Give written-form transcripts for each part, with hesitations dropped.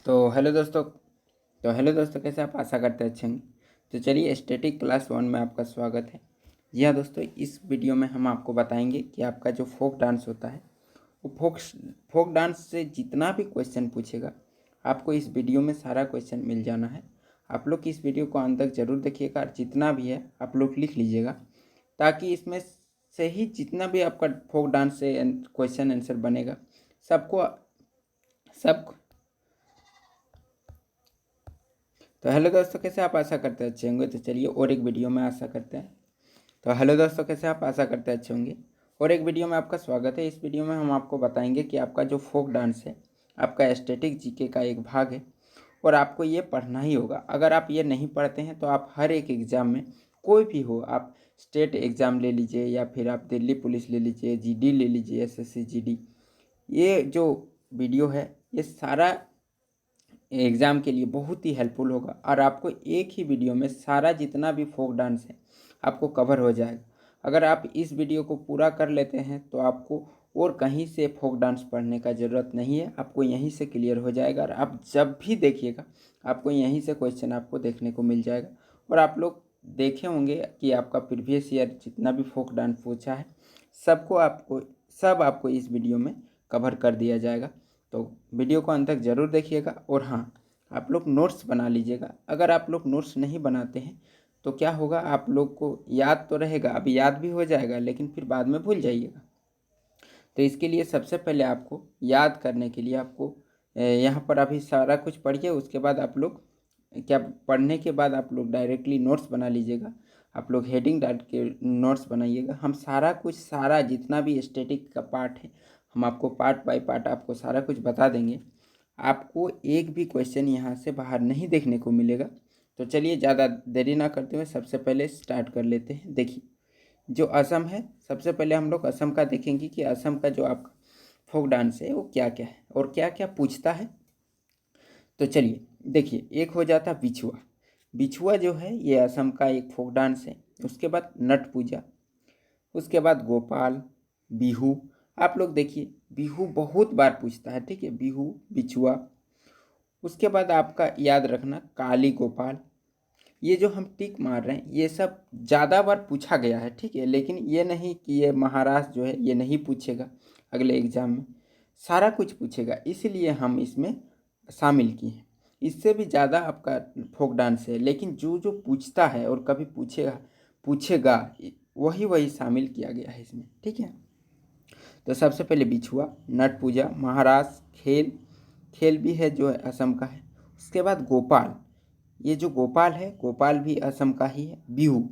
तो हेलो दोस्तों कैसे आप आशा करते हैं अच्छे होंगे। तो चलिए स्टैटिक क्लास 1 में आपका स्वागत है। जी हाँ दोस्तों, इस वीडियो में हम आपको बताएंगे कि आपका जो फोक डांस होता है वो फोक डांस से जितना भी क्वेश्चन पूछेगा आपको इस वीडियो में सारा क्वेश्चन मिल जाना है। आप लोग इस वीडियो को अंत तक जरूर देखिएगा और जितना भी है आप लोग लिख लीजिएगा, ताकि इसमें से ही जितना भी आपका फोक डांस से क्वेश्चन आंसर बनेगा सबको सब तो हेलो दोस्तों कैसे आप आशा करते हैं अच्छे होंगे। तो चलिए और एक वीडियो में आशा करते हैं। तो हेलो दोस्तों कैसे आप आशा करते हैं अच्छे होंगे और एक वीडियो में आपका स्वागत है। इस वीडियो में हम आपको बताएंगे कि आपका जो फोक डांस है आपका स्टैटिक जीके का एक भाग है और आपको ये पढ़ना ही होगा। अगर आप ये नहीं पढ़ते हैं तो आप हर एक एग्ज़ाम में, कोई भी हो, आप स्टेट एग्ज़ाम ले लीजिए या फिर आप दिल्ली पुलिस ले लीजिए, जीडी ले लीजिए, एसएससी जीडी, ये जो वीडियो है ये सारा एग्ज़ाम के लिए बहुत ही हेल्पफुल होगा और आपको एक ही वीडियो में सारा जितना भी फोक डांस है आपको कवर हो जाएगा। अगर आप इस वीडियो को पूरा कर लेते हैं तो आपको और कहीं से फोक डांस पढ़ने का ज़रूरत नहीं है, आपको यहीं से क्लियर हो जाएगा और आप जब भी देखिएगा आपको यहीं से क्वेश्चन आपको देखने को मिल जाएगा। और आप लोग देखे होंगे कि आपका प्रीवियस ईयर जितना भी फोक डांस पूछा है सब आपको इस वीडियो में कवर कर दिया जाएगा। तो वीडियो को अंत तक ज़रूर देखिएगा और हाँ, आप लोग नोट्स बना लीजिएगा। अगर आप लोग नोट्स नहीं बनाते हैं तो क्या होगा, आप लोग को याद तो रहेगा, अभी याद भी हो जाएगा लेकिन फिर बाद में भूल जाइएगा। तो इसके लिए सबसे पहले आपको याद करने के लिए आपको यहाँ पर अभी सारा कुछ पढ़िए, उसके बाद आप लोग पढ़ने के बाद आप लोग डायरेक्टली नोट्स बना लीजिएगा। आप लोग हेडिंग डाल के नोट्स बनाइएगा। हम सारा जितना भी स्टैटिक का पार्ट है हम आपको पार्ट बाय पार्ट आपको सारा कुछ बता देंगे। आपको एक भी क्वेश्चन यहाँ से बाहर नहीं देखने को मिलेगा। तो चलिए ज़्यादा देरी ना करते हुए सबसे पहले स्टार्ट कर लेते हैं। देखिए, जो असम है, सबसे पहले हम लोग असम का देखेंगे कि असम का जो आपका फोक डांस है वो क्या क्या है और क्या क्या पूछता है। तो चलिए देखिए, एक हो जाता बिछुआ। बिछुआ जो है ये असम का एक फोक डांस है। उसके बाद नट पूजा, उसके बाद गोपाल, बिहू। आप लोग देखिए बिहू बहुत बार पूछता है, ठीक है, बिहू, बिछुआ। उसके बाद आपका याद रखना काली गोपाल। ये जो हम टिक मार रहे हैं ये सब ज़्यादा बार पूछा गया है, ठीक है, लेकिन ये नहीं कि ये महाराष्ट्र जो है ये नहीं पूछेगा, अगले एग्जाम में सारा कुछ पूछेगा, इसलिए हम इसमें शामिल किए हैं। इससे भी ज़्यादा आपका फोक डांस है, लेकिन जो जो पूछता है और कभी पूछेगा पूछेगा वही वही शामिल किया गया है इसमें, ठीक है। तो सबसे पहले बिछुआ, नट पूजा, महाराष्ट्र, खेल, खेल भी है जो असम का है। उसके बाद गोपाल, ये जो गोपाल है गोपाल भी असम का ही है। बिहू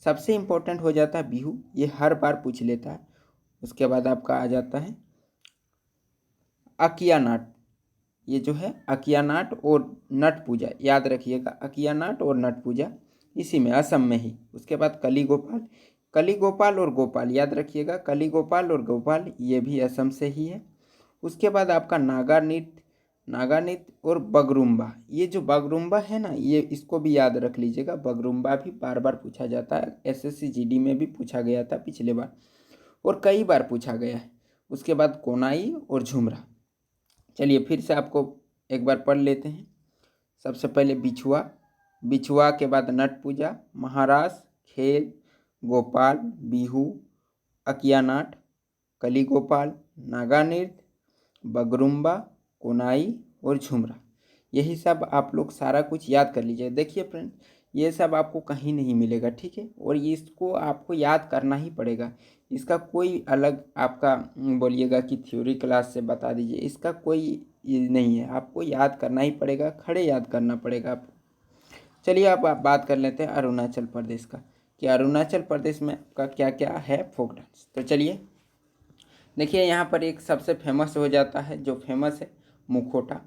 सबसे इम्पोर्टेंट हो जाता है, बिहू ये हर बार पूछ लेता है। उसके बाद आपका आ जाता है अकिया नाट। ये जो है अकिया नाट और नट पूजा, याद रखिएगा, अकिया नाट और नट पूजा इसी में असम में ही। उसके बाद कली गोपाल, कली गोपाल और गोपाल याद रखिएगा, कली गोपाल और गोपाल ये भी असम से ही है। उसके बाद आपका नागा नृत्य, नागा नृत्य और बगरुम्बा। ये जो बगरुम्बा है ना, ये इसको भी याद रख लीजिएगा, बगरुम्बा भी बार बार पूछा जाता है। एसएससी जीडी में भी पूछा गया था पिछले बार और कई बार पूछा गया है। उसके बाद कोनाई और झुमरा। चलिए फिर से आपको एक बार पढ़ लेते हैं। सबसे पहले बिछुआ, बिछुआ के बाद नट पूजा, महाराष्ट्र, खेल, गोपाल, बिहू, अकियानाट, कली गोपाल, नागा नृत्य, बगरुम्बा, कोनाई और झुमरा। यही सब आप लोग सारा कुछ याद कर लीजिए। देखिए फ्रेंड, ये सब आपको कहीं नहीं मिलेगा, ठीक है, और इसको आपको याद करना ही पड़ेगा। इसका कोई अलग आपका बोलिएगा कि थ्योरी क्लास से बता दीजिए, इसका कोई ये नहीं है, आपको याद करना ही पड़ेगा, खड़े याद करना पड़ेगा आपको। चलिए अब आप बात कर लेते हैं अरुणाचल प्रदेश का, कि अरुणाचल प्रदेश में का क्या क्या है फोक डांस। तो चलिए देखिए, यहाँ पर एक सबसे फेमस हो जाता है, जो फेमस है मुखोटा,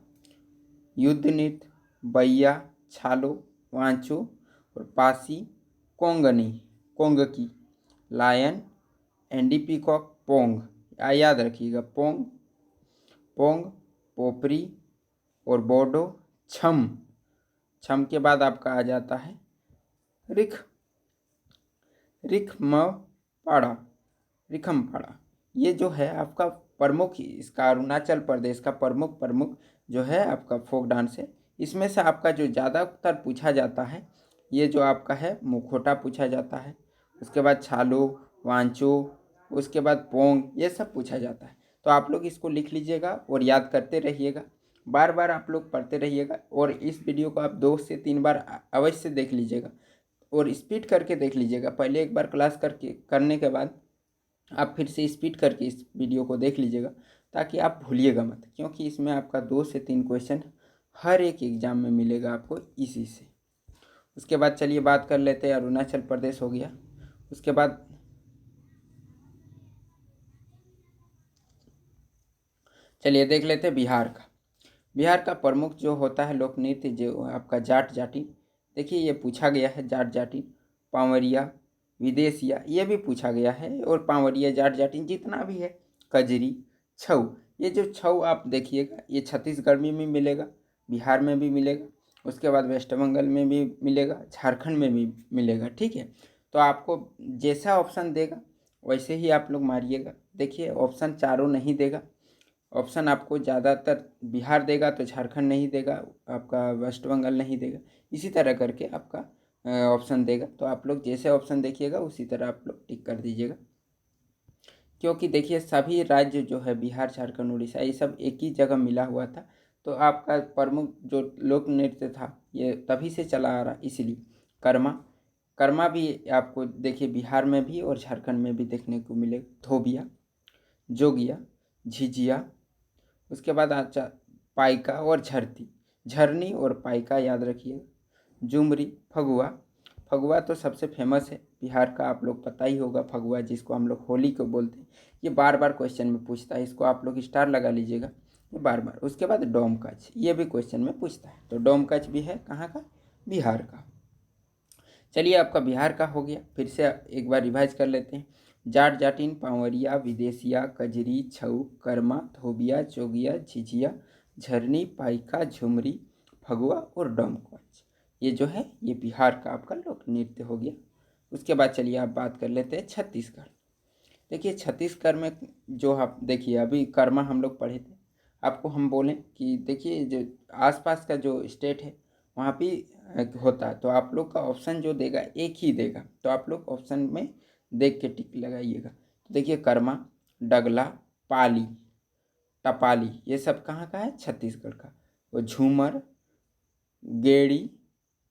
युद्ध नृत्य, बैया, छालो, वांचो और पासी, कोंगनी, कोंगकी, लायन, एंडी पीकॉक, पोंग। याद रखिएगा, पोंग, पोंग, पोपरी और बोडो, छम। छम के बाद आपका आ जाता है रिख, रिखमपाड़ा, रिखमपाड़ा। ये जो है आपका प्रमुख, इसका अरुणाचल प्रदेश का प्रमुख जो है आपका फोक डांस है। इसमें से आपका जो ज़्यादातर पूछा जाता है ये जो आपका है मुखौटा पूछा जाता है, उसके बाद छालो, वांचो, उसके बाद पोंग, ये सब पूछा जाता है। तो आप लोग इसको लिख लीजिएगा और याद करते रहिएगा, बार बार आप लोग पढ़ते रहिएगा। और इस वीडियो को आप 2 से 3 बार अवश्य देख लीजिएगा और स्पीड करके देख लीजिएगा। पहले एक बार क्लास करने के बाद आप फिर से स्पीड करके इस वीडियो को देख लीजिएगा, ताकि आप भूलिएगा मत, क्योंकि इसमें आपका 2 से 3 क्वेश्चन हर एक एग्ज़ाम में मिलेगा आपको इसी से। उसके बाद चलिए बात कर लेते हैं, अरुणाचल प्रदेश हो गया। उसके बाद चलिए देख लेते हैं बिहार का। बिहार का प्रमुख जो होता है लोक नृत्य जो आपका जाट जाटिन। देखिए ये पूछा गया है, जाट जाटिन, पावरिया, विदेशिया, ये भी पूछा गया है। और पावरिया, जाट जाटिन जितना भी है, कजरी, छऊ, ये जो छऊ आप देखिएगा ये छत्तीसगढ़ में भी मिलेगा, बिहार में भी मिलेगा, उसके बाद वेस्ट बंगाल में भी मिलेगा, झारखंड में भी मिलेगा। ठीक है, तो आपको जैसा ऑप्शन देगा वैसे ही आप लोग मारिएगा। देखिए ऑप्शन चारों नहीं देगा, ऑप्शन आपको ज़्यादातर बिहार देगा तो झारखंड नहीं देगा, आपका वेस्ट बंगाल नहीं देगा, इसी तरह करके आपका ऑप्शन देगा। तो आप लोग जैसे ऑप्शन देखिएगा उसी तरह आप लोग टिक कर दीजिएगा, क्योंकि देखिए सभी राज्य जो है बिहार, झारखंड, उड़ीसा, ये सब एक ही जगह मिला हुआ था। तो आपका प्रमुख जो लोक नृत्य था ये तभी से चला आ रहा, इसलिए कर्मा, कर्मा भी आपको देखिए बिहार में भी और झारखंड में भी देखने को मिलेगा। धोबिया, जोगिया, झिझिया, उसके बाद आचा पाइका और झरती, झरनी और पाइका याद रखिएगा। झुमरी, फगुआ, फगुआ तो सबसे फेमस है बिहार का, आप लोग पता ही होगा। फगुआ जिसको हम लोग होली को बोलते हैं, ये बार बार क्वेश्चन में पूछता है, इसको आप लोग स्टार लगा लीजिएगा, ये बार बार। उसके बाद डोमकच, ये भी क्वेश्चन में पूछता है। तो डोमकच भी है कहाँ का, बिहार का। चलिए आपका बिहार का हो गया, फिर से एक बार रिवाइज कर लेते हैं। जाट जाटिन, पावरिया, विदेशिया, कजरी, छऊ, कर्मा, धोबिया, जोगिया, झिझिया, झरनी, पाइका, झुमरी, फगुआ और डोमकच, ये जो है ये बिहार का आपका लोक नृत्य हो गया। उसके बाद चलिए आप बात कर लेते हैं छत्तीसगढ़। देखिए छत्तीसगढ़ में जो आप देखिए अभी कर्मा हम लोग पढ़े थे, आपको हम बोलें कि देखिए जो आसपास का जो स्टेट है वहाँ भी होता है, तो आप लोग का ऑप्शन जो देगा एक ही देगा, तो आप लोग ऑप्शन में देख के टिक लगाइएगा। तो देखिए कर्मा, डगला, पाली, टपाली, ये सब कहाँ का है, छत्तीसगढ़ का। वो झूमर, गेड़ी,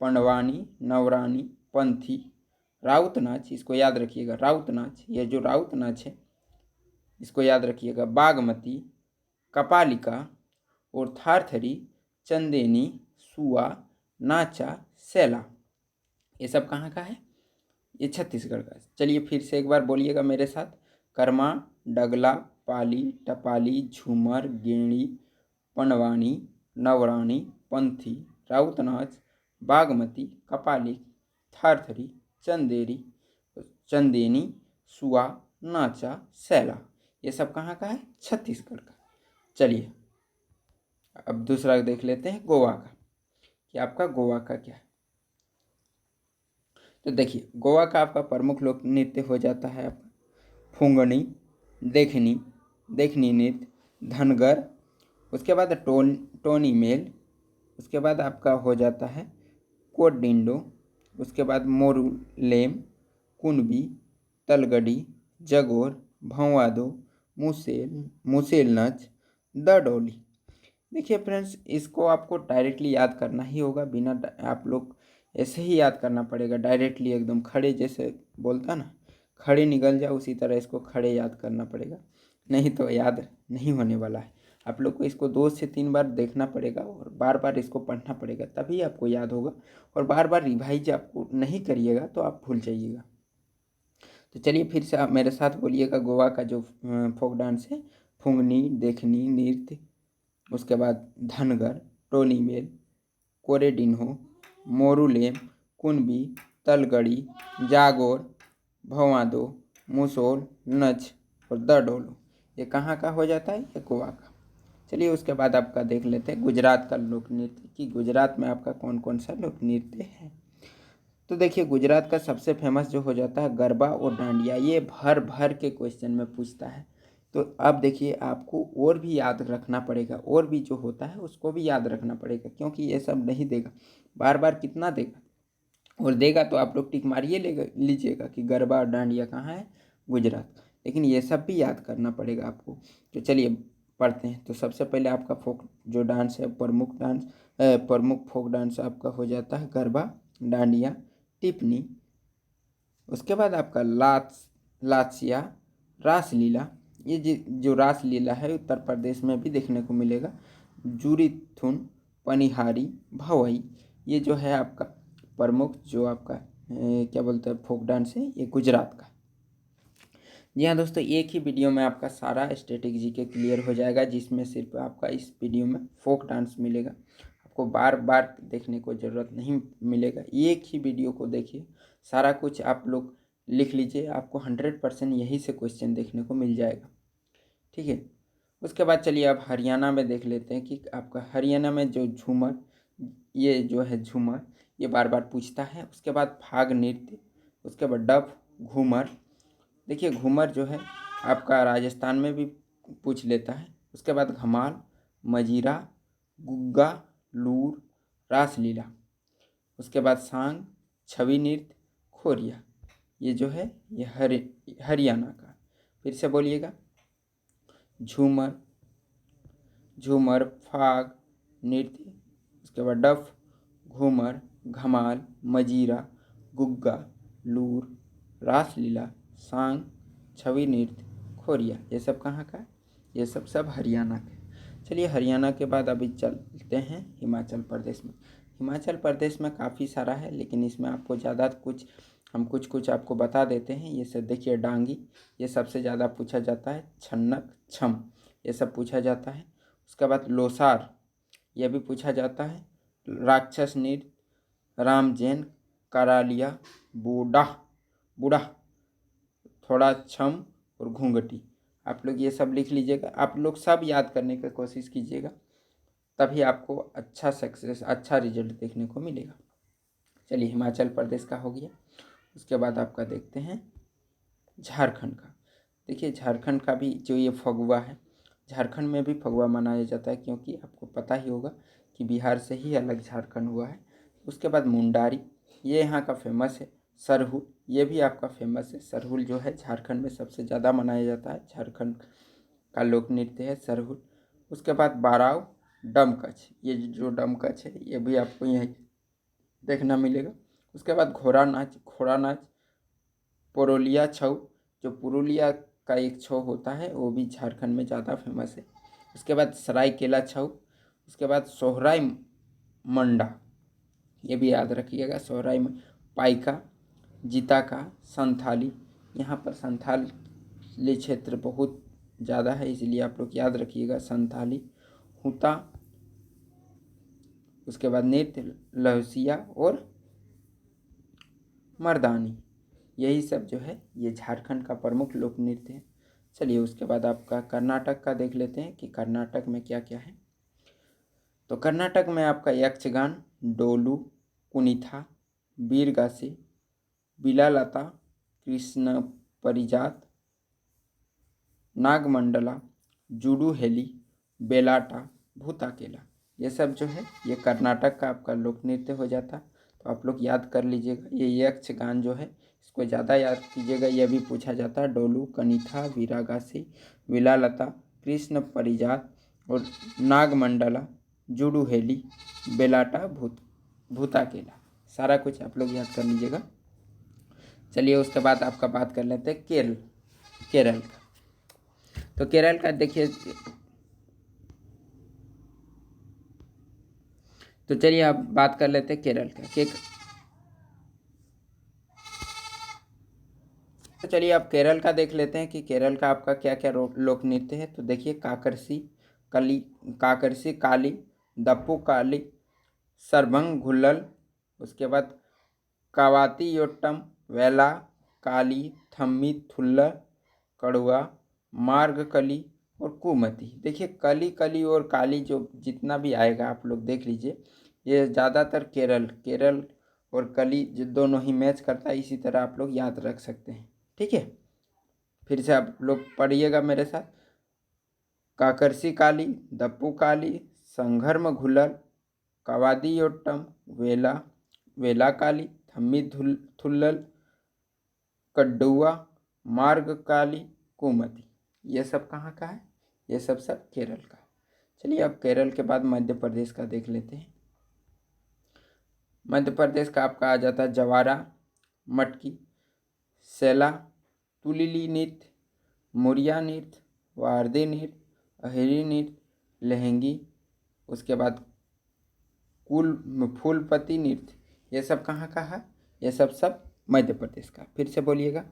पंडवानी, नवरानी, पंथी, राउत नाच, इसको याद रखिएगा, राउत नाच, ये जो राउत नाच है इसको याद रखिएगा। बागमती, कपालिका और थारथरी, चंदेनी, सुआ, नाचा, सैला, ये सब कहाँ का है, ये छत्तीसगढ़ का। चलिए फिर से एक बार बोलिएगा मेरे साथ। कर्मा, डगला, पाली, टपाली, झूमर, गेड़ी, पंडवानी, नवरानी, पंथी, राउतनाच, बागमती, कपाली, थारथरी, चंदेरी, चंदेनी, सुआ, नाचा, सैला, ये सब कहाँ का है, छत्तीसगढ़ का। चलिए अब दूसरा देख लेते हैं गोवा का, कि आपका गोवा का क्या है। तो देखिए गोवा का आपका प्रमुख लोक नृत्य हो जाता है आपका फुंगनी, देखनी, देखनी नृत्य, धनगर, उसके बाद टोनी मेल, उसके बाद आपका हो जाता है कोडिंडो, उसके बाद मोरुलेम, कुनबी, तलगड़ी, जगोर, भंवादो, मुसेल नाच, दडोली। देखिए फ्रेंड्स इसको आपको डायरेक्टली याद करना ही होगा, बिना आप लोग ऐसे ही याद करना पड़ेगा डायरेक्टली, एकदम खड़े जैसे बोलता ना, खड़े निकल जाओ उसी तरह इसको खड़े याद करना पड़ेगा, नहीं तो याद नहीं होने वाला है। आप लोग को इसको 2 से 3 बार देखना पड़ेगा और बार बार इसको पढ़ना पड़ेगा, तभी आपको याद होगा। और बार बार रिवाइज आपको नहीं करिएगा तो आप भूल जाइएगा। तो चलिए फिर से आप मेरे साथ बोलिएगा गोवा का जो फोक डांस है, फुंगनी, देखनी नृत्य, उसके बाद धनगर, टोनी मेल, कोरेडिन्हो, मोरुलेम, कुनबी, तलगड़ी, जागोर, भवादो, मुसोल, नच और दडोलो, ये कहाँ का हो जाता है, ये गोवा का। चलिए उसके बाद आपका देख लेते हैं गुजरात का लोक नृत्य, कि गुजरात में आपका कौन कौन सा लोक नृत्य है। तो देखिए गुजरात का सबसे फेमस जो हो जाता है गरबा और डांडिया, ये भर भर के क्वेश्चन में पूछता है, तो अब देखिए आपको और भी याद रखना पड़ेगा, और भी जो होता है उसको भी याद रखना पड़ेगा, क्योंकि ये सब नहीं देगा, बार बार कितना देगा, और देगा तो आप लोग टिक मारिए लीजिएगा कि गरबा और डांडिया कहाँ है, गुजरात। लेकिन ये सब भी याद करना पड़ेगा आपको। तो चलिए पढ़ते हैं। तो सबसे पहले आपका फोक जो डांस है, प्रमुख फोक डांस आपका हो जाता है गरबा, डांडिया, टिप्पणी। उसके बाद आपका लात्सिया, रासलीला। ये जो रासलीला है उत्तर प्रदेश में भी देखने को मिलेगा। जुरीथुन, पनिहारी, भवई। ये जो है आपका प्रमुख जो आपका क्या बोलते हैं फोक डांस है, ये गुजरात का। जी हाँ दोस्तों, एक ही वीडियो में आपका सारा स्टैटिक जीके क्लियर हो जाएगा, जिसमें सिर्फ आपका इस वीडियो में फोक डांस मिलेगा। आपको बार बार देखने को ज़रूरत नहीं मिलेगा, एक ही वीडियो को देखिए, सारा कुछ आप लोग लिख लीजिए, आपको 100% यही से क्वेश्चन देखने को मिल जाएगा। ठीक है। उसके बाद चलिए अब हरियाणा में देख लेते हैं कि आपका हरियाणा में जो झूमर, ये जो है झूमर, ये बार बार पूछता है। उसके बाद फाग नृत्य, उसके बाद डफ, घूमर। देखिए घूमर जो है आपका राजस्थान में भी पूछ लेता है। उसके बाद धमाल, मजीरा, गुग्गा, लूर, रासलीला। उसके बाद सांग, छवि नृत्य, खोरिया। ये जो है ये हरियाणा का। फिर से बोलिएगा, झूमर, झूमर, फाग नृत्य, उसके बाद डफ, घूमर, धमाल, मजीरा, गुग्गा, लूर, रासलीला, सांग, छवि नृत्य, खोरिया। ये सब कहाँ का है? ये सब हरियाणा के। चलिए हरियाणा के बाद अभी चलते हैं हिमाचल प्रदेश में। हिमाचल प्रदेश में काफ़ी सारा है, लेकिन इसमें आपको ज़्यादा हम कुछ आपको बता देते हैं। ये सब देखिए, डांगी, ये सबसे ज़्यादा पूछा जाता है। छन्नक, छम, ये सब पूछा जाता है। उसके बाद लोसार, यह भी पूछा जाता है। राक्षस नृत्य, रामजैन, करालिया, बूढ़ा बूढ़ा, थोड़ा छम और घूंघटी। आप लोग ये सब लिख लीजिएगा, आप लोग सब याद करने की कोशिश कीजिएगा, तभी आपको अच्छा रिजल्ट देखने को मिलेगा। चलिए हिमाचल प्रदेश का हो गया। उसके बाद आपका देखते हैं झारखंड का। देखिए झारखंड का भी जो ये फगुआ है, झारखंड में भी फगुआ मनाया जाता है, क्योंकि आपको पता ही होगा कि बिहार से ही अलग झारखंड हुआ है। उसके बाद मुंडारी, ये यहाँ का फेमस है। सरहुल, ये भी आपका फेमस है। सरहुल जो है झारखंड में सबसे ज़्यादा मनाया जाता है, झारखंड का लोक नृत्य है सरहुल। उसके बाद बाराव, डमकच, ये जो डमकच है ये भी आपको यहीं देखना मिलेगा। उसके बाद घोड़ा नाच, पुरुलिया छऊ, जो पुरुलिया का एक छऊ होता है वो भी झारखंड में ज़्यादा फेमस है। उसके बाद सरायकेला छऊ। उसके बाद सोहराई मंडा, ये भी याद रखिएगा, सोहराई में पाइका, जीता का, संथाली। यहाँ पर संथाली क्षेत्र बहुत ज़्यादा है, इसलिए आप लोग याद रखिएगा संथाली, हुता। उसके बाद नृत्य लहसिया और मर्दानी। यही सब जो है ये झारखंड का प्रमुख लोक नृत्य है। चलिए उसके बाद आपका कर्नाटक का देख लेते हैं कि कर्नाटक में क्या क्या है। तो कर्नाटक में आपका यक्षगान, डोलू, कुनिथा, वीरगासी, बिलालता, कृष्ण परिजात, नागमंडला, जुडू हेली, बेलाटा, भूताकेला। ये सब जो है ये कर्नाटक का आपका लोक नृत्य हो जाता। तो आप लोग याद कर लीजिएगा, ये यक्षगान जो है इसको ज़्यादा याद कीजिएगा, यह भी पूछा जाता है। डोलू, कनिथा, वीरागासी, विलालता, कृष्ण परिजात और नागमंडला, जुडू हेली, बेलाटा, भूताकेला। सारा कुछ आप लोग याद कर लीजिएगा। चलिए उसके बाद आपका बात कर लेते हैं केरल का। तो केरल का देखिए, तो चलिए आप बात कर लेते हैं केरल का। तो चलिए आप केरल का देख लेते हैं कि केरल का आपका क्या क्या लोक नृत्य है। तो देखिए काकरसी काली, दप्पू काली, सरभंग घुल्लल। उसके बाद कावाती योट्टम, वेला काली, थम्मी थुल्ला, कड़ुआ, मार्गकली और कुमती। देखिए कली कली और काली जो जितना भी आएगा आप लोग देख लीजिए, ये ज़्यादातर केरल और कली जो दोनों ही मैच करता है, इसी तरह आप लोग याद रख सकते हैं। ठीक है, फिर से आप लोग पढ़िएगा मेरे साथ। काकरसी काली, दप्पू काली, संघर्म घुलल, कवादियोट्टम, वेला वेला काली, थम्मी थुल्लल, कड्डुआ, मार्ग काली, कुमति। ये सब कहाँ का है? ये सब केरल का है। चलिए अब केरल के बाद मध्य प्रदेश का देख लेते हैं। मध्य प्रदेश का आपका आ जाता है जवारा, मटकी, सेला, तुलिली नृत्य, मुरिया नृत्य, वारदी नृत्य, अहिरी नृत्य, लहंगी, उसके बाद फूलपति नृत्य। ये सब कहाँ का है? ये सब मध्य प्रदेश का। फिर से बोलिएगा।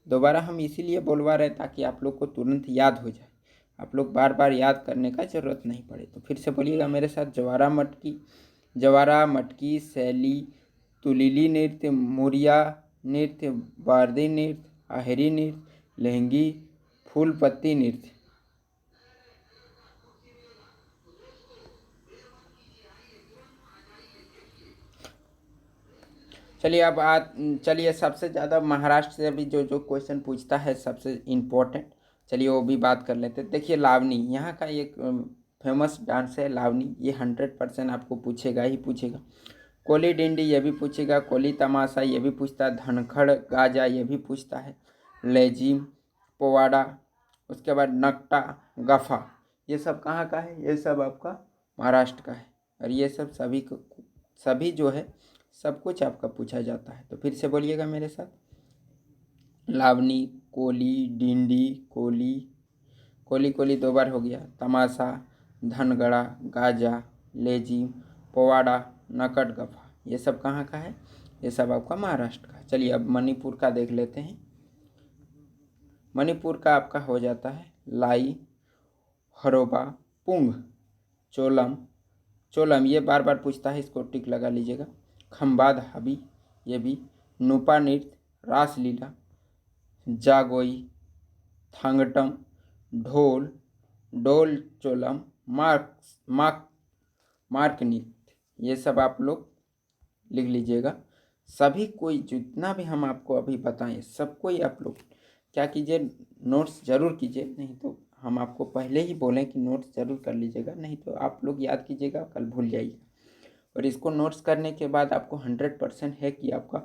दोबारा हम इसीलिए बोलवा रहे ताकि आप लोग को तुरंत याद हो जाए, आप लोग बार बार याद करने का ज़रूरत नहीं पड़े। तो फिर से बोलिएगा मेरे साथ। जवारा, मटकी, शैली, तुलिली नृत्य, मुरिया नृत्य, वारदी नृत्य, आहेरी नृत्य, लहंगी, फूलपत्ती नृत्य। चलिए अब चलिए सबसे ज़्यादा महाराष्ट्र से अभी जो क्वेश्चन पूछता है सबसे इम्पोर्टेंट, चलिए वो भी बात कर लेते हैं। देखिए लावनी, यहाँ का एक फेमस डांस है लावनी। ये 100% आपको पूछेगा ही पूछेगा। कोली डिंडी ये भी पूछेगा, कोली तमाशा ये भी पूछता है, धनखड़ गाजा ये भी पूछता है, लेजिम, पोवाड़ा, उसके बाद नकटा, गफा, ये सब कहाँ का है? ये सब आपका महाराष्ट्र का है। और ये सब सभी जो है सब कुछ आपका पूछा जाता है। तो फिर से बोलिएगा मेरे साथ। लावनी, कोली, डिंडी, कोली, कोली कोली 2 बार हो गया, तमाशा, धनगड़ा, गाजा, लेजिम, पोवाड़ा, नकट, गफा, ये सब कहाँ का है? ये सब आपका महाराष्ट्र का। चलिए अब मणिपुर का देख लेते हैं। मणिपुर का आपका हो जाता है लाई, हरोबा, पुंग, चोलम ये बार बार पूछता है, इसको टिक लगा लीजिएगा। खम्बाद हबी ये भी, नूपा नृत्य, रासलीला, जागोई, थांगटम, डोल चोलम, मार्क नृत्य, ये सब आप लोग लिख लीजिएगा। सभी कोई जितना भी हम आपको अभी बताएं सबको ही आप लोग क्या कीजिए, नोट्स जरूर कीजिए। नहीं तो हम आपको पहले ही बोलें कि नोट्स जरूर कर लीजिएगा, नहीं तो आप लोग याद कीजिएगा कल भूल जाइएगा। और इसको नोट्स करने के बाद आपको 100% है कि आपका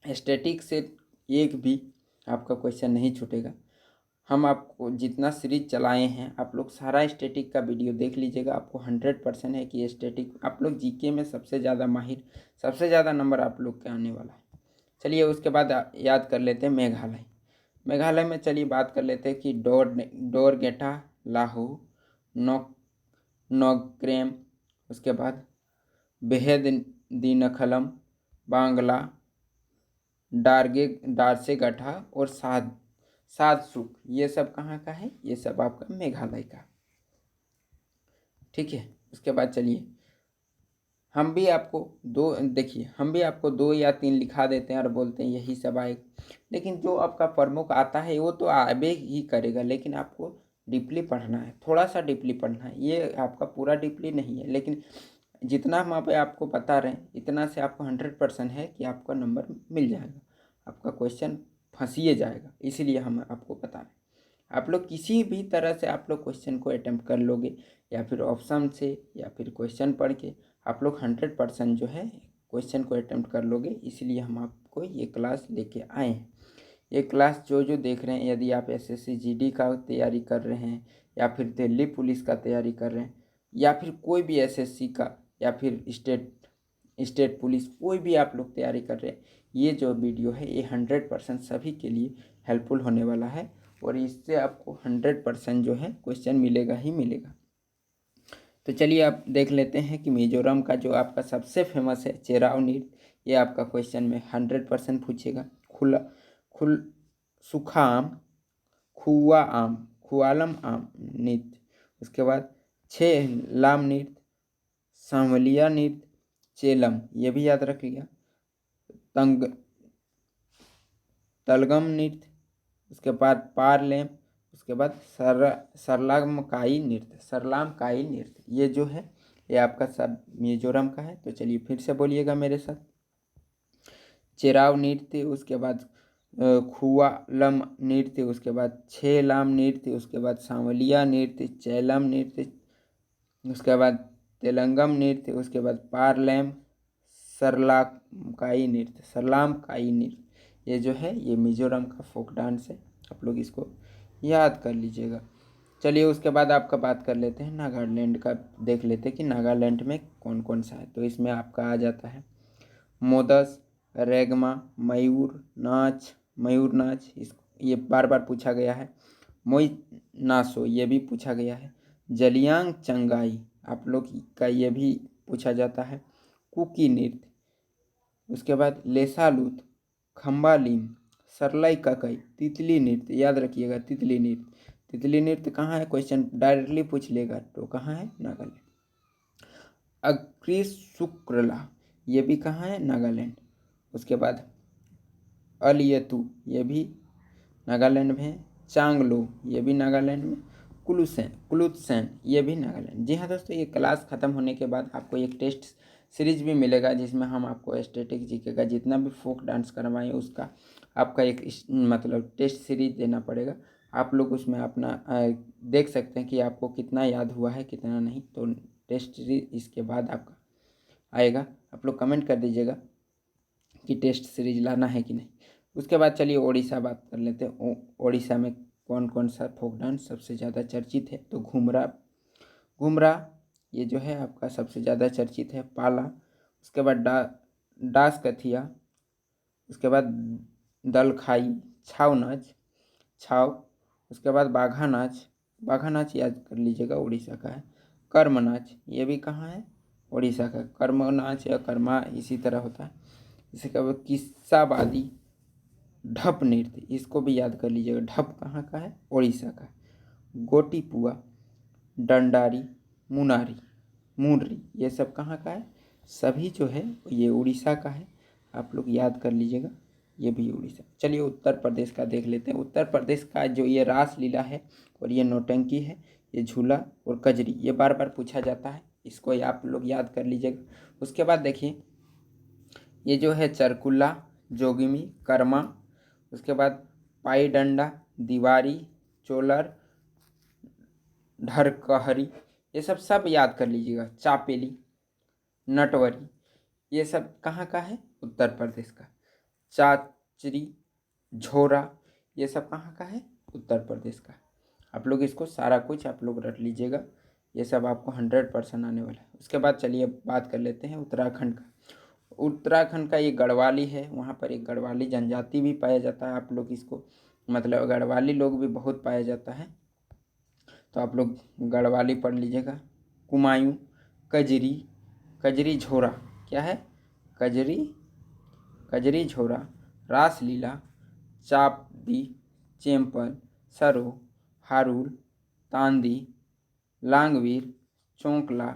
स्टैटिक से एक भी आपका क्वेश्चन नहीं छूटेगा। हम आपको जितना सीरीज चलाए हैं आप लोग सारा स्टैटिक का वीडियो देख लीजिएगा। आपको 100% है कि स्टैटिक आप लोग जीके में सबसे ज़्यादा माहिर, सबसे ज़्यादा नंबर आप लोग के आने वाला है। चलिए उसके बाद याद कर लेते हैं मेघालय में। चलिए बात कर लेते हैं कि डोरगेटा, लाहू, नोक्रेम, उसके बाद बेहद दीनखलम, बांग्ला, डारसे गठा और सादसुक, ये सब कहाँ का है? ये सब आपका मेघालय का। ठीक है, उसके बाद चलिए हम भी आपको हम भी आपको 2 या 3 लिखा देते हैं और बोलते हैं यही सब आएगा। लेकिन जो आपका प्रमुख आता है वो तो आबे ही करेगा, लेकिन आपको डीपली पढ़ना है, थोड़ा सा डीपली पढ़ना है। ये आपका पूरा डीपली नहीं है, लेकिन जितना हम आपको बता रहे हैं इतना से आपको 100% है कि आपका नंबर मिल जाएगा, आपका क्वेश्चन फंसिए जाएगा। इसीलिए हम आपको बता रहे हैं। आप लोग किसी भी तरह से आप लोग क्वेश्चन को अटेम्प्ट कर लोगे, या फिर ऑप्शन से या फिर क्वेश्चन पढ़ के आप लोग 100% जो है क्वेश्चन को अटेम्प्ट कर लोगे। इसलिए हम आपको ये क्लास लेके आए हैं। ये क्लास जो देख रहे हैं, यदि आप SSC GD का तैयारी कर रहे हैं, या फिर दिल्ली पुलिस का तैयारी कर रहे हैं, या फिर कोई भी SSC का, या फिर स्टेट पुलिस, कोई भी आप लोग तैयारी कर रहे हैं, ये जो वीडियो है ये 100% सभी के लिए हेल्पफुल होने वाला है। और इससे आपको 100% जो है क्वेश्चन मिलेगा ही मिलेगा। तो चलिए आप देख लेते हैं कि मिजोरम का जो आपका सबसे फेमस है चेराव नृत्य, ये आपका क्वेश्चन में 100% पूछेगा। सूखा आम, खुआलम आम नृत्य, उसके बाद 6 लाम नृत्य, सांवलिया नृत्य, चेलम ये भी याद रख लिया, तलगम नृत्य, उसके बाद पारलेम, उसके बाद सरलामकाई नृत्य, ये जो है ये आपका सब मिजोरम का है। तो चलिए फिर से बोलिएगा मेरे साथ। चेराव नृत्य, उसके बाद खुआलम नृत्य, उसके बाद छेलाम नृत्य, उसके बाद सांवलिया नृत्य, चैलम नृत्य, उसके बाद तेलंगम नृत्य, उसके बाद पारलैम, सरलामकाई नृत्य। ये जो है ये मिजोरम का फोक डांस है, आप लोग इसको याद कर लीजिएगा। चलिए उसके बाद आपका बात कर लेते हैं नागालैंड का, देख लेते हैं कि नागालैंड में कौन कौन सा है। तो इसमें आपका आ जाता है मोदस, रेगमा, मयूर नाच, इस ये बार बार पूछा गया है। मोई नासो, ये भी पूछा गया है। जलियांग चंगाई आप लोग का ये भी पूछा जाता है। कुकी नृत्य, उसके बाद लेसालूत, खम्बालीम, सरलाई ककई, तितली नृत्य, याद रखिएगा तितली नृत्य। तितली नृत्य कहाँ है, क्वेश्चन डायरेक्टली पूछ लेगा, तो कहाँ है, नागालैंड। अग्रिशुक्रला, ये भी कहाँ है, नागालैंड। उसके बाद अलियतु, ये भी नागालैंड में है। चांगलो, ये भी नागालैंड में। कुलुत्सेन, ये भी नागालैंड। जी हाँ दोस्तों, ये क्लास ख़त्म होने के बाद आपको एक टेस्ट सीरीज भी मिलेगा, जिसमें हम आपको स्टैटिक जीके का जितना भी फोक डांस करवाएं उसका आपका एक मतलब टेस्ट सीरीज देना पड़ेगा। आप लोग उसमें अपना देख सकते हैं कि आपको कितना याद हुआ है कितना नहीं। तो टेस्ट सीरीज इसके बाद आपका आएगा, आप लोग कमेंट कर दीजिएगा कि टेस्ट सीरीज लाना है कि नहीं। उसके बाद चलिए ओडिशा बात कर लेते हैं। ओडिशा में कौन कौन सा फोक डांस सबसे ज़्यादा चर्चित है। तो घुमरा ये जो है आपका सबसे ज़्यादा चर्चित है। पाला, उसके बाद डास कथिया, उसके बाद दलखाई, छाव, उसके बाद बाघा नाच याद कर लीजिएगा उड़ीसा का है। कर्म नाच, ये भी कहाँ है, उड़ीसा का। कर्म नाच या कर्मा इसी तरह होता है। इसके बाद किस्साबादी, ढप नृत्य, इसको भी याद कर लीजिएगा। ढप कहाँ का है, उड़ीसा का। गोटीपुआ, डंडारी, मुनरी, ये सब कहाँ का है, सभी जो है ये उड़ीसा का है। आप लोग याद कर लीजिएगा, ये भी उड़ीसा। चलिए उत्तर प्रदेश का देख लेते हैं। उत्तर प्रदेश का जो ये रासलीला है और ये नौटंकी है, ये झूला और कजरी, ये बार बार पूछा जाता है, इसको आप लोग याद कर लीजिएगा। उसके बाद देखिए ये जो है चरकुल्ला, जोगिमी, कर्मा, उसके बाद पाई डंडा, दीवारी, चोलर, ढरकहरी, ये सब याद कर लीजिएगा। चापेली, नटवरी, ये सब कहाँ का है, उत्तर प्रदेश का। चाचरी, झोरा, ये सब कहाँ का है, उत्तर प्रदेश का। आप लोग इसको सारा कुछ आप लोग रट लीजिएगा, ये सब आपको 100% आने वाला है। उसके बाद चलिए बात कर लेते हैं उत्तराखंड का। उत्तराखंड का ये गढ़वाली है, वहाँ पर एक गढ़वाली जनजाति भी पाया जाता है। आप लोग इसको मतलब गढ़वाली लोग भी बहुत पाया जाता है, तो आप लोग गढ़वाली पढ़ लीजिएगा। कुमायूं, कजरी झोरा, क्या है, कजरी झोरा, रासलीला, चापदी, चेम्पल, सरो, हारुल, तांदी, लांगवीर, चौंकला,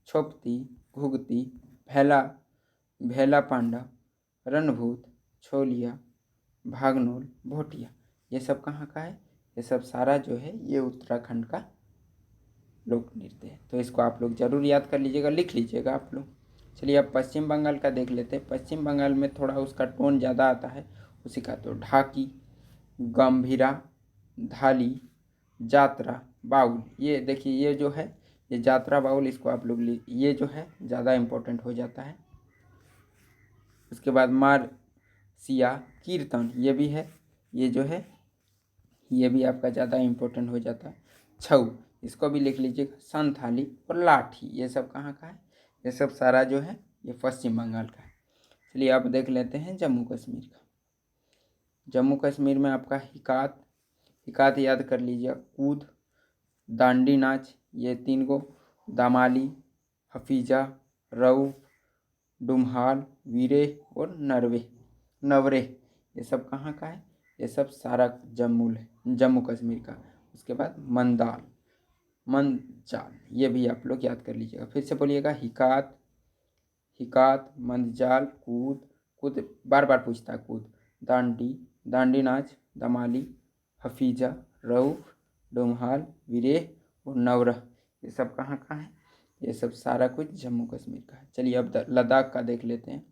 छोपती, घुगती, भेला पांडा, रणभूत, छोलिया, भागनोल, भोटिया, ये सब कहाँ का है, ये सब सारा जो है ये उत्तराखंड का लोक नृत्य है। तो इसको आप लोग जरूर याद कर लीजिएगा, लिख लीजिएगा आप लोग। चलिए अब पश्चिम बंगाल का देख लेते हैं। पश्चिम बंगाल में थोड़ा उसका टोन ज़्यादा आता है उसी का। तो ढाकी, गंभीरा, धाली, जात्रा, बाउल, ये देखिए ये जो है ये जात्रा बाउल, इसको आप लोग ये जो है ज़्यादा इम्पोर्टेंट हो जाता है। उसके बाद मारसिया, कीर्तन, ये भी है, ये जो है ये भी आपका ज़्यादा इम्पोर्टेंट हो जाता है। छऊ, इसको भी लिख लीजिएगा। संथाली और लाठी, ये सब कहाँ का है, ये सब सारा जो है ये पश्चिम बंगाल का है। चलिए अब देख लेते हैं जम्मू कश्मीर का। जम्मू कश्मीर में आपका हिकात याद कर लीजिए। कूद, दांडी नाच, ये 3 गो। दामाली, हफीजा, रऊ, डुम्हाल, वीरे और नवरे, ये सब कहाँ का है, ये सब सारा जम्मू कश्मीर का। उसके बाद मंदजाल, ये भी आप लोग याद कर लीजिएगा। फिर से बोलिएगा, हिकात, मंदजाल, कूद बार बार पूछता है, कूद, दांडी नाच, दमाली, हफीजा, रऊफ, डुम्हाल, वीरेह और नवरह, ये सब कहाँ का है, ये सब सारा कुछ जम्मू कश्मीर का है। चलिए अब लद्दाख का देख लेते हैं।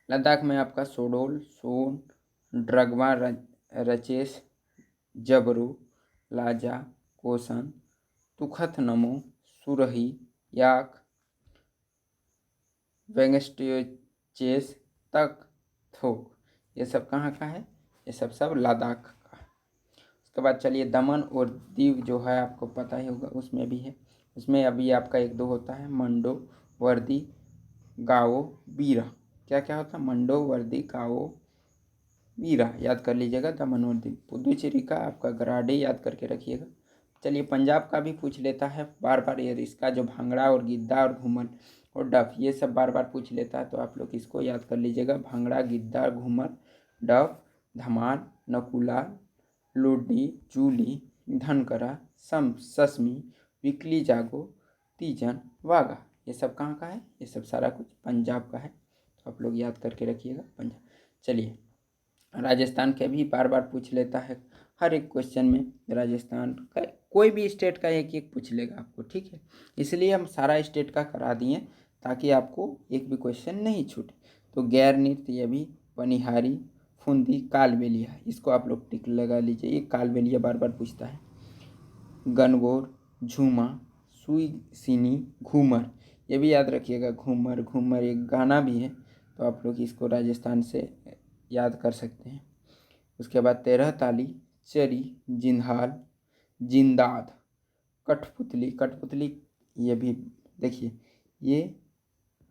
लद्दाख में आपका सोडोल, सोन, ड्रगवा रचेश जबरू लाजा कोसन तुखत नमो सुरही याक वेंगस्टियोचेस तक थोक। ये सब कहाँ का है? ये सब लद्दाख का। उसके बाद चलिए दमन और दीव जो है आपको पता ही होगा, उसमें भी है। उसमें अभी आपका 1-2 होता है, मंडो वर्दी गाओ बीरा। क्या क्या होता है? मंडो वर्दी गाओ बीरा याद कर लीजिएगा, दमन और दीव। पुदुचेरी का आपका गराडे याद करके रखिएगा। चलिए पंजाब का भी पूछ लेता है बार बार, ये इसका जो भांगड़ा और गिद्दा और घूमर और डफ ये सब बार बार पूछ लेता है, तो आप लोग इसको याद कर लीजिएगा। भांगड़ा, गिद्दा, घूमर, डफ, धमाल, नकुला, लोडी, जूली, धनकरा, ससमी, विकली जागो, तीजन, वागा। ये सब कहाँ का है? ये सब सारा कुछ पंजाब का है, तो आप लोग याद करके रखिएगा पंजाब। चलिए राजस्थान के भी बार बार पूछ लेता है, हर एक क्वेश्चन में राजस्थान का कोई भी स्टेट का एक एक पूछ लेगा आपको, ठीक है। इसलिए हम सारा स्टेट का करा दिए ताकि आपको एक भी क्वेश्चन नहीं छूटे। तो गैर नृत्य, ये भी पनिहारी, फुंदी, कालबेलिया, इसको आप लोग टिक लगा लीजिए। ये कालबेलिया बार बार पूछता है। गनगौर, झूमा, सुई सीनी, घूमर, ये भी याद रखिएगा। घूमर घूमर एक गाना भी है, तो आप लोग इसको राजस्थान से याद कर सकते हैं। उसके बाद 13 ताली, चरी, जिंदाल, जिंदाद, कठपुतली। कठपुतली ये भी देखिए, ये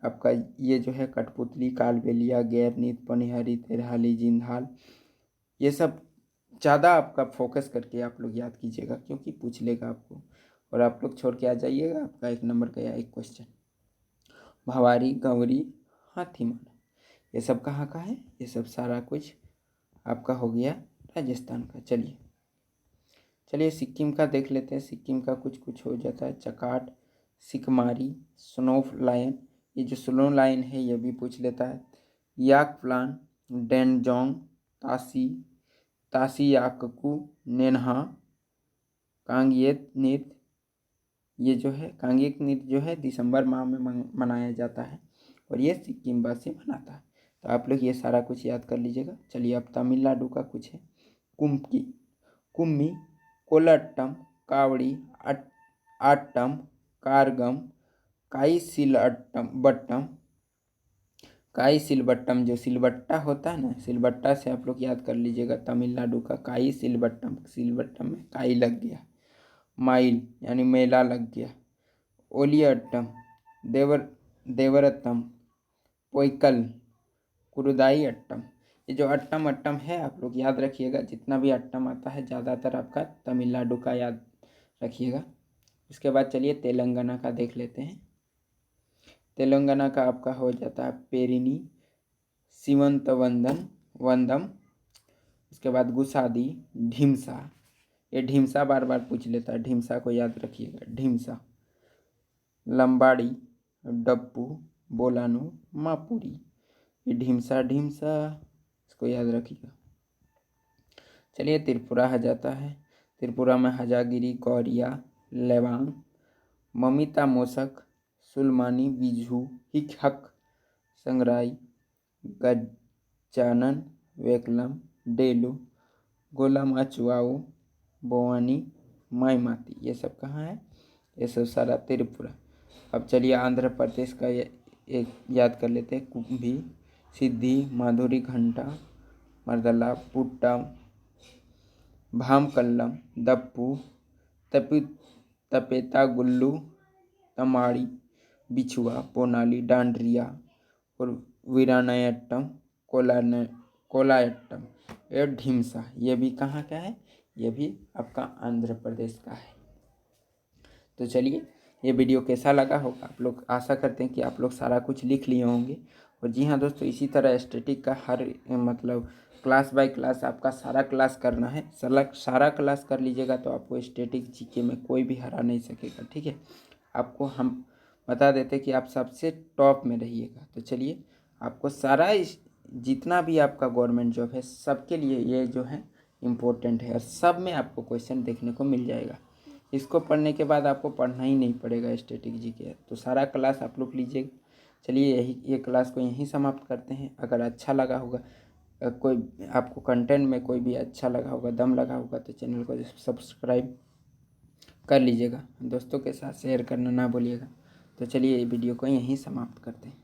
आपका ये जो है कठपुतली, कालबेलिया, गैरनीत, पनिहारी, तेरहाली, जिंदाल, ये सब ज़्यादा आपका फोकस करके आप लोग याद कीजिएगा, क्योंकि पूछ लेगा आपको। और आप लोग छोड़ के आ जाइएगा, आपका 1 नंबर का या 1 क्वेश्चन। भवारी, गंवरी, हाथीमन, ये सब कहाँ का है? ये सब सारा कुछ आपका हो गया राजस्थान का। चलिए सिक्किम का देख लेते हैं। सिक्किम का कुछ कुछ हो जाता है। चकाट, सिकमारी, स्नो लायन, ये जो स्नो लायन है ये भी पूछ लेता है। याक प्लान, डेनजोंग, तासी, तासी याककू, नेन्हा, कांगयेत नृत्य, ये जो है कांगेक नृत्य जो है दिसंबर माह में मनाया जाता है और ये सिक्किम वासी मनाता है। तो आप लोग ये सारा कुछ याद कर लीजिएगा। चलिए अब तमिलनाडु का कुछ है। कुम्मी, कोलट्टम, कावड़ी, आट्टम, कारगम, काई सिलबट्टम, जो सिलबट्टा होता है ना, सिलबट्टा से आप लोग याद कर लीजिएगा तमिलनाडु का काई सिलबट्टम। सिलबट्टम में काई लग गया। माइल यानी मेला लग गया। ओलियट्टम, देवरत्तम, पोइकल, कुरुदाई अट्टम। ये जो अट्टम अट्टम है आप लोग याद रखिएगा। जितना भी अट्टम आता है ज़्यादातर आपका तमिलनाडु का याद रखिएगा। उसके बाद चलिए तेलंगाना का देख लेते हैं। तेलंगाना का आपका हो जाता है पेरिनी, वंदम। उसके बाद गुसादी, ढीमसा, ये ढीमसा बार बार पूछ लेता है, ढीमसा को याद रखिएगा। ढीमसा, लंबाड़ी, डप्पू, बोलानू, मापुरी, ये ढीमसा इसको याद रखिएगा। चलिए त्रिपुरा आ जाता है। त्रिपुरा में हजागिरी, गौरिया, लेवांग, ममिता मोसक, सुलमानी, बिझू, हिकहक, संगराई, गजानन, वेकलम, डेलू, गोलामाचुआओ, बोवानी, माईमाती, ये सब कहाँ है? ये सब सारा त्रिपुरा। अब चलिए आंध्र प्रदेश का एक याद कर लेते हैं। कुंभी, सिद्धि, माधुरी, घंटा, मर्दला, पुट्टम, भामकल्लम, दप्पू, तपेता, गुल्लू, तमाड़ी, बिछुआ, पोनाली, डांडरिया और वीरानायट्टम, कोलायट्टम, ये ढीमसा, ये भी कहाँ का है? ये भी आपका आंध्र प्रदेश का है। तो चलिए ये वीडियो कैसा लगा होगा, आप लोग आशा करते हैं कि आप लोग सारा कुछ लिख लिए होंगे। और जी हाँ दोस्तों, इसी तरह स्टैटिक का हर मतलब क्लास बाय क्लास आपका सारा क्लास करना है। सारा क्लास कर लीजिएगा तो आपको स्टैटिक जीके में कोई भी हरा नहीं सकेगा, ठीक है। आपको हम बता देते कि आप सबसे टॉप में रहिएगा। तो चलिए आपको सारा जितना भी आपका गवर्नमेंट जॉब है सबके लिए ये जो है इम्पोर्टेंट है और सब में आपको क्वेश्चन देखने को मिल जाएगा। इसको पढ़ने के बाद आपको पढ़ना ही नहीं पड़ेगा स्टैटिक जीके। तो सारा क्लास आप लोग लीजिएगा। चलिए ये क्लास को यहीं समाप्त करते हैं। अगर अच्छा लगा होगा, कोई आपको कंटेंट में कोई भी अच्छा लगा होगा, दम लगा होगा, तो चैनल को सब्सक्राइब कर लीजिएगा। दोस्तों के साथ शेयर करना ना भूलिएगा। तो चलिए वीडियो को यहीं समाप्त करते हैं।